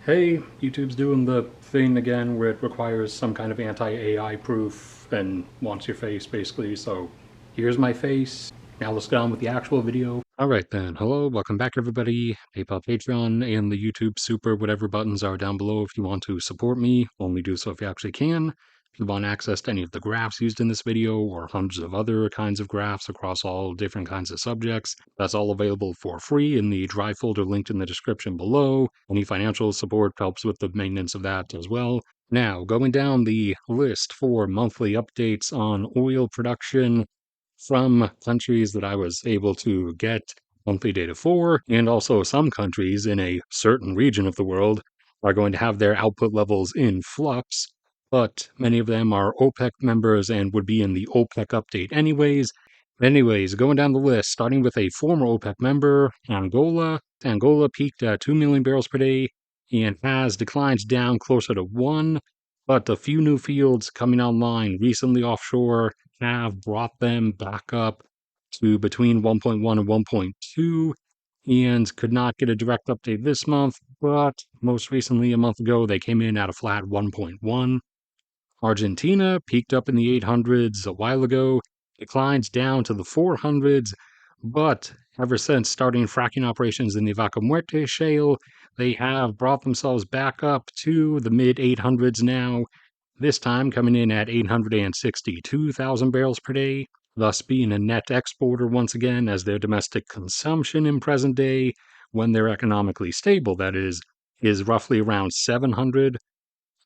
Hey, YouTube's doing the thing again where it requires some kind of anti-AI proof and wants your face basically. So here's my face. Now let's get on with the actual video. All right then. Hello, welcome back everybody. PayPal, Patreon, and the YouTube Super whatever buttons are down below if you want to support me. Only do so if you actually can. If you want access to any of the graphs used in this video or hundreds of other kinds of graphs across all different kinds of subjects, that's all available for free in the Drive folder linked in the description below. Any financial support helps with the maintenance of that as well. Now, going down the list for monthly updates on oil production from countries that I was able to get monthly data for, and also some countries in a certain region of the world are going to have their output levels in flux, but many of them are OPEC members and would be in the OPEC update anyways. Anyways, going down the list, starting with a former OPEC member, Angola. Angola peaked at 2 million barrels per day and has declined down closer to 1, but a few new fields coming online recently offshore have brought them back up to between 1.1 and 1.2 and could not get a direct update this month, but most recently, a month ago, they came in at a flat 1.1. Argentina peaked up in the 800s a while ago, declined down to the 400s, but ever since starting fracking operations in the Vaca Muerta shale, they have brought themselves back up to the mid 800s now, this time coming in at 862,000 barrels per day, thus being a net exporter once again as their domestic consumption in present day, when they're economically stable, that is roughly around 700.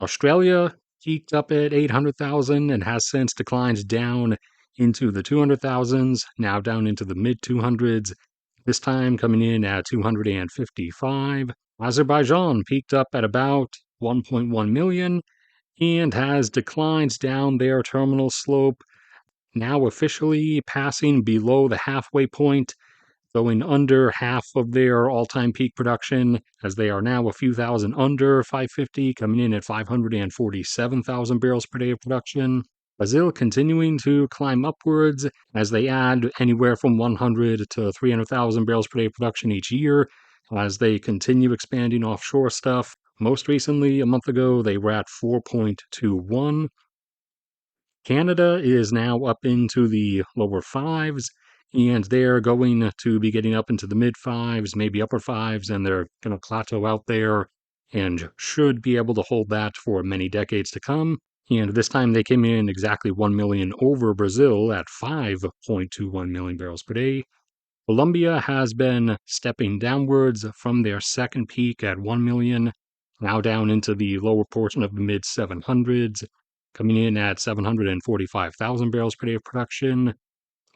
Australia peaked up at 800,000 and has since declined down into the 200,000s, now down into the mid 200s, this time coming in at 255. Azerbaijan peaked up at about 1.1 million and has declined down their terminal slope, now officially passing below the halfway point, going under half of their all-time peak production, as they are now a few thousand under 550, coming in at 547,000 barrels per day of production. Brazil continuing to climb upwards as they add anywhere from 100 to 300,000 barrels per day of production each year as they continue expanding offshore stuff. Most recently, a month ago, they were at 4.21. Canada is now up into the lower fives, and they're going to be getting up into the mid fives, maybe upper fives, and they're going to plateau out there and should be able to hold that for many decades to come. And this time they came in exactly 1 million over Brazil at 5.21 million barrels per day. Colombia has been stepping downwards from their second peak at 1 million, now down into the lower portion of the mid 700s, coming in at 745,000 barrels per day of production,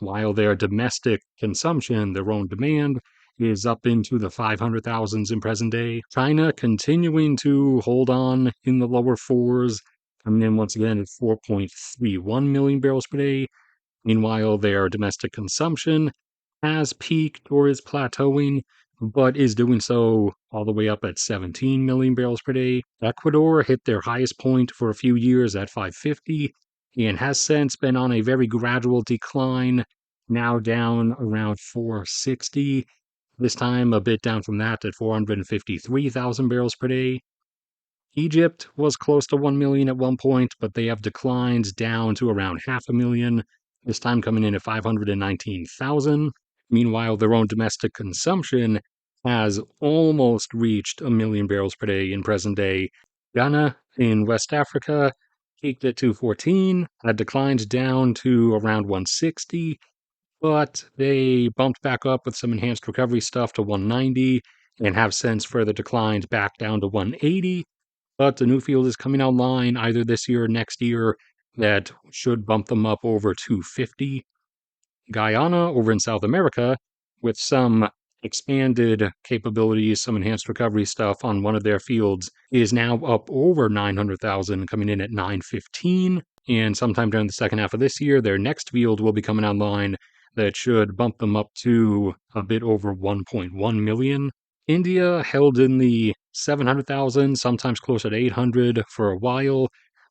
while their domestic consumption, their own demand, is up into the 500,000s in present day. China continuing to hold on in the lower fours, coming in once again at 4.31 million barrels per day. Meanwhile, their domestic consumption has peaked or is plateauing, but is doing so all the way up at 17 million barrels per day. Ecuador hit their highest point for a few years at 550 and has since been on a very gradual decline, now down around 460. This time a bit down from that at 453,000 barrels per day. Egypt was close to 1 million at one point, but they have declined down to around 500,000, this time coming in at 519,000. Meanwhile, their own domestic consumption has almost reached 1 million barrels per day in present day. Ghana in West Africa peaked at 214, had declined down to around 160, but they bumped back up with some enhanced recovery stuff to 190 and have since further declined back down to 180. But a new field is coming online either this year or next year that should bump them up over 250. Guyana over in South America, with some expanded capabilities, some enhanced recovery stuff on one of their fields, is now up over 900,000, coming in at 915. And sometime during the second half of this year, their next field will be coming online that should bump them up to a bit over 1.1 million. India held in the 700,000, sometimes closer to 800 for a while,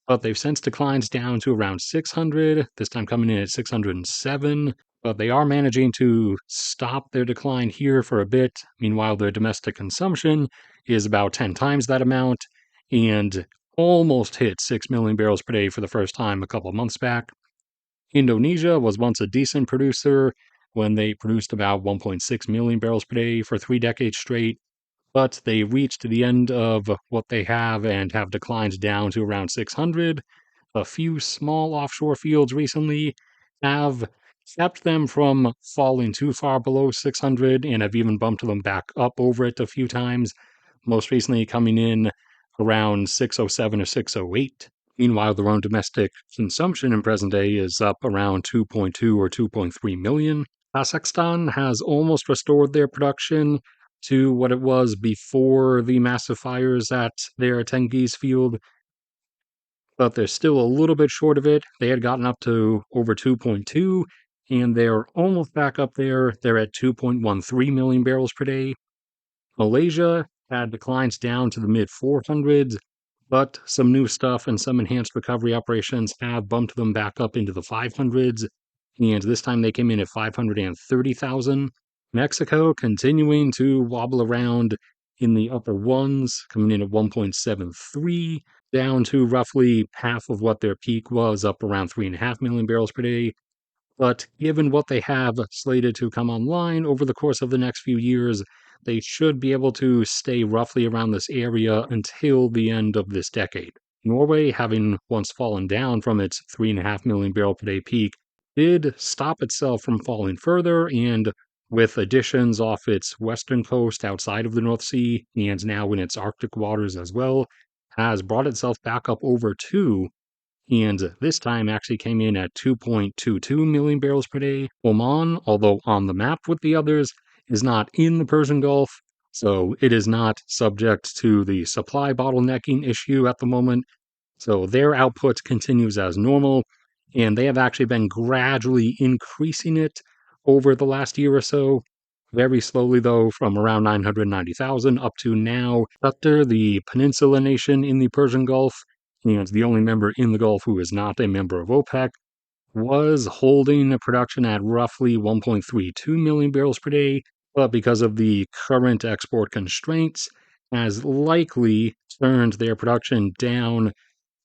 but they've since declined down to around 600, this time coming in at 607. but they are managing to stop their decline here for a bit. Meanwhile, their domestic consumption is about 10 times that amount and almost hit 6 million barrels per day for the first time a couple months back. Indonesia was once a decent producer when they produced about 1.6 million barrels per day for 3 decades straight, but they reached the end of what they have and have declined down to around 600. A few small offshore fields recently have kept them from falling too far below 600 and have even bumped them back up over it a few times, most recently coming in around 607 or 608. Meanwhile, their own domestic consumption in present day is up around 2.2 or 2.3 million. Kazakhstan has almost restored their production to what it was before the massive fires at their Tengiz field, but they're still a little bit short of it. They had gotten up to over 2.2, and they're almost back up there. They're at 2.13 million barrels per day. Malaysia had declines down to the mid 400s, but some new stuff and some enhanced recovery operations have bumped them back up into the 500s, and this time they came in at 530,000. Mexico continuing to wobble around in the upper ones, coming in at 1.73, down to roughly half of what their peak was, up around 3.5 million barrels per day. But given what they have slated to come online over the course of the next few years, they should be able to stay roughly around this area until the end of this decade. Norway, having once fallen down from its 3.5 million barrel per day peak, did stop itself from falling further, and with additions off its western coast outside of the North Sea and now in its Arctic waters as well, has brought itself back up over 2, and this time actually came in at 2.22 million barrels per day. Oman, although on the map with the others, is not in the Persian Gulf, so it is not subject to the supply bottlenecking issue at the moment. So their output continues as normal, and they have actually been gradually increasing it over the last year or so. Very slowly, though, from around 990,000 up to now. Qatar, the peninsula nation in the Persian Gulf, and the only member in the Gulf who is not a member of OPEC, was holding production at roughly 1.32 million barrels per day, but because of the current export constraints, has likely turned their production down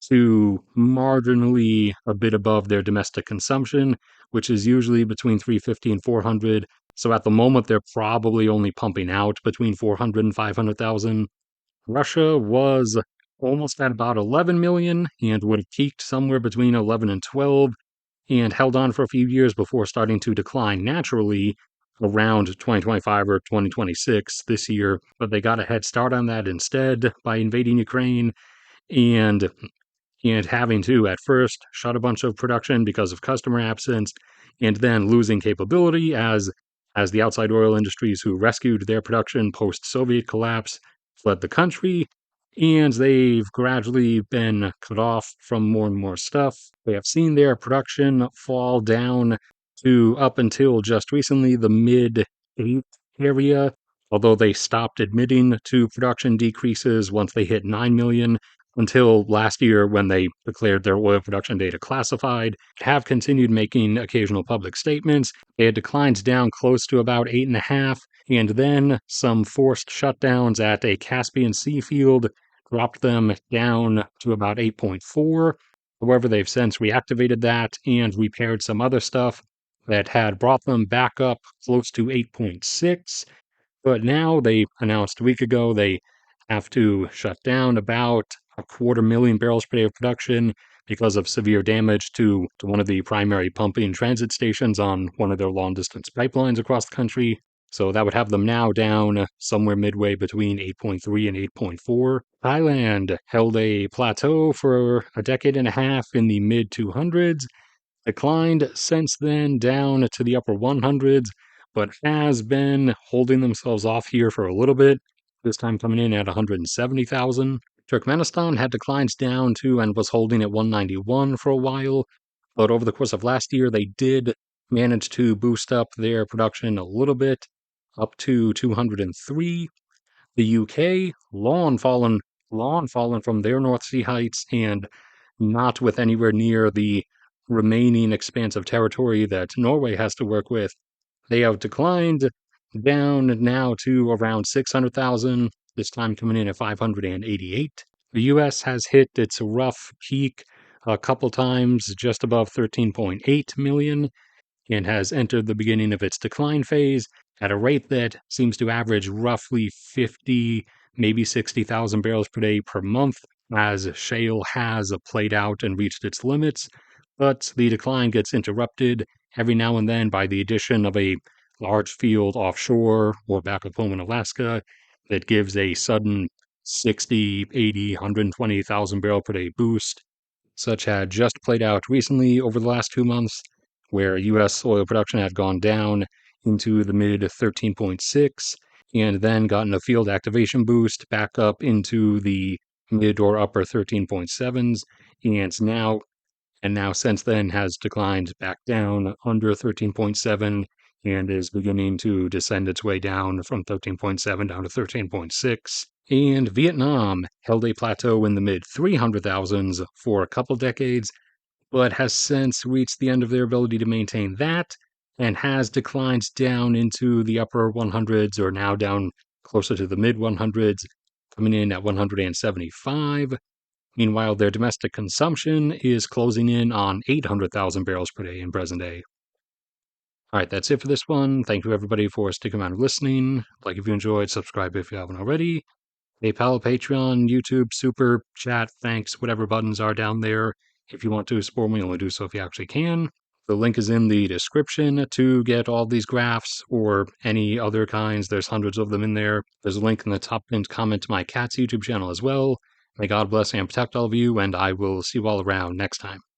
to marginally a bit above their domestic consumption, which is usually between 350 and 400. So at the moment, they're probably only pumping out between 400 and 500,000. Russia was almost at about 11 million and would have peaked somewhere between 11 and 12 and held on for a few years before starting to decline naturally around 2025 or 2026 this year. But they got a head start on that instead by invading Ukraine and having to, at first, shut a bunch of production because of customer absence, and then losing capability as the outside oil industries who rescued their production post-Soviet collapse fled the country, and they've gradually been cut off from more and more stuff. They have seen their production fall down to, up until just recently, the mid-8 area, although they stopped admitting to production decreases once they hit 9 million until last year when they declared their oil production data classified, have continued making occasional public statements. They had declined down close to about 8.5, and then some forced shutdowns at a Caspian Sea field dropped them down to about 8.4. However, they've since reactivated that and repaired some other stuff that had brought them back up close to 8.6. But now they announced a week ago they have to shut down about 250,000 barrels per day of production because of severe damage to one of the primary pumping transit stations on one of their long distance pipelines across the country. So that would have them now down somewhere midway between 8.3 and 8.4. Thailand held a plateau for a decade and a half in the mid 200s, declined since then down to the upper 100s, but has been holding themselves off here for a little bit, this time coming in at 170,000. Turkmenistan had declines down to and was holding at 191 for a while, but over the course of last year, they did manage to boost up their production a little bit, up to 203. The UK, long fallen from their North Sea heights, and not with anywhere near the remaining expanse of territory that Norway has to work with, they have declined down now to around 600,000, this time coming in at 588. The US has hit its rough peak a couple times, just above 13.8 million, and has entered the beginning of its decline phase at a rate that seems to average roughly 50, maybe 60,000 barrels per day per month, as shale has played out and reached its limits. But the decline gets interrupted every now and then by the addition of a large field offshore or back at home in Alaska that gives a sudden 60, 80, 120,000 barrel per day boost. Such had just played out recently over the last 2 months, where US oil production had gone down into the mid 13.6 and then gotten a field activation boost back up into the mid or upper 13.7s, and now since then has declined back down under 13.7 and is beginning to descend its way down from 13.7 down to 13.6. And Vietnam held a plateau in the mid 300,000s for a couple decades, but has since reached the end of their ability to maintain that and has declined down into the upper 100s, or now down closer to the mid 100s, coming in at 175. Meanwhile, their domestic consumption is closing in on 800,000 barrels per day in present day. All right, that's it for this one. Thank you, everybody, for sticking around and listening. Like if you enjoyed, subscribe if you haven't already. PayPal, Patreon, YouTube, Super, Chat, thanks, whatever buttons are down there. If you want to support me, only do so if you actually can. The link is in the description to get all these graphs or any other kinds. There's hundreds of them in there. There's a link in the top pinned comment to my cat's YouTube channel as well. May God bless and protect all of you, and I will see you all around next time.